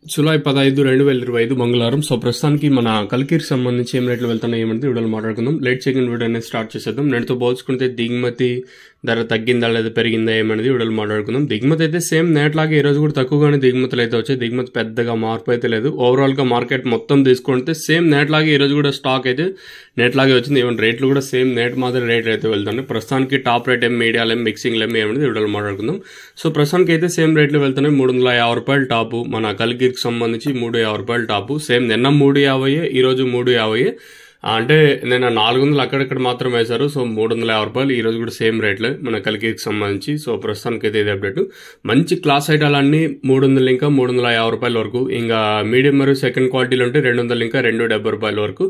July 15, 2025 మంగళవారం. So ప్రస్తుతానికి మన కల్కికి సంబంధించి ఏం రేట్లు వెళ్తున్నాయి ఏమంటే వీడియోలో మాట్లాడుకుందాం. లేట్ చేయకుండా వీడియో అనేది స్టార్ట్ చేసేద్దాం. నేటితో పోల్చుకుంటే దిగుమతి ధర తగ్గిందా లేదా పెరిగిందా ఏమనేది వీడియోలో మాట్లాడుకుందాం. దిగుమతి అయితే సేమ్ నేట్లాగే ఈ రోజు కూడా తక్కువగానే దిగుమతులు అయితే వచ్చాయి. దిగుమతి పెద్దగా మార్పు అయితే లేదు. ఓవరాల్ గా మార్కెట్ మొత్తం తీసుకుంటే సేమ్ నేట్లాగే ఈ రోజు కూడా స్టాక్ అయితే నేట్లాగే వచ్చింది. ఈవెన్ రేట్లు కూడా సేమ్ నేట్ మాదిరి రేట్లు అయితే వెళ్తున్నాయి. ప్రస్తుతానికి టాప్ రేట్ ఏం, మీడియాలు ఏం, మిక్సింగ్ ఏం ఏమనేది వీడియోలో మాట్లాడుకుందాం. సో ప్రస్తుతానికి అయితే సేమ్ రేట్లు వెళ్తున్నాయి. 350 రూపాయలు టాపు మన కల్కికి సంబంధించి 350 రూపాయలు టాపు. సేమ్ నిన్న 350, ఈ రోజు 350. అంటే నిన్న 400 అక్కడక్కడ మాత్రం వేశారు. సో 350 రూపాయలు ఈ రోజు కూడా సేమ్ రేట్లే మన కల్కికి సంబంధించి. సో ప్రస్తుతానికి అయితే ఇది అప్డేట్. మంచి క్లాస్ ఐటాలన్నీ 300 ఇంకా 350 రూపాయల వరకు. ఇంకా మీడియం మరియు సెకండ్ క్వాలిటీలు ఉంటే 200 ఇంకా 270 రూపాయల వరకు.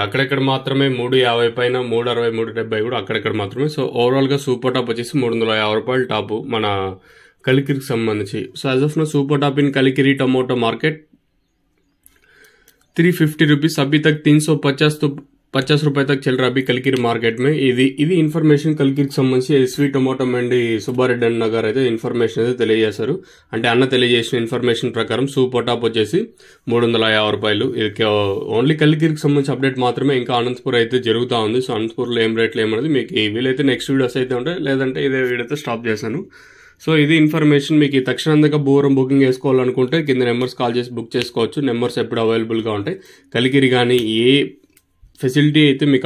అక్కడెక్కడ మాత్రమే 350 పైన 360, 370 కూడా అక్కడెక్కడ మాత్రమే. సో ఓవరాల్ గా సూపర్ టాప్ వచ్చేసి 350 రూపాయలు టాపు మన कलिकिरी संबंधी. So as of now super top in Kalikiri tomato market 350 rupees अभी तक 350 रुपए तक चल रहा अभी कलिकिरी मार्केट में. ఇది ఇన్ఫర్మేషన్ కల్కికి సంబంధించి ఎస్వి టొమాటో మండి సుబ్బారెడ్డి అన్న గారు అయితే ఇన్ఫర్మేషన్ అయితే తెలియజేశారు. అంటే అన్న తెలియజేసిన ఇన్ఫర్మేషన్ ప్రకారం సూపర్ టాప్ వచ్చేసి 350 రూపాయలు. ఇది ఓన్లీ కల్కిరికి సంబంధించి అప్డేట్ మాత్రమే. ఇంకా అనంతపూర్ అయితే జరుగుతూ ఉంది. సో అనంతపూర్లో ఏం రేట్లు ఏమన్నది మీకు వీలైతే నెక్స్ట్ వీడియోస్ అయితే ఉంటాయి, లేదంటే ఇదే వీడియోతో స్టాప్ చేశాను. సో ఇది ఇన్ఫర్మేషన్. మీకు తక్షణంగా బుకింగ్ చేసుకోవాలనుకుంటే కింద నెంబర్స్ కాల్ చేసి బుక్ చేసుకోవచ్చు. నెంబర్స్ ఎప్పుడు అవైలబుల్గా ఉంటాయి. కలికిరి కానీ ఏ ఫెసిలిటీ అయితే మీకు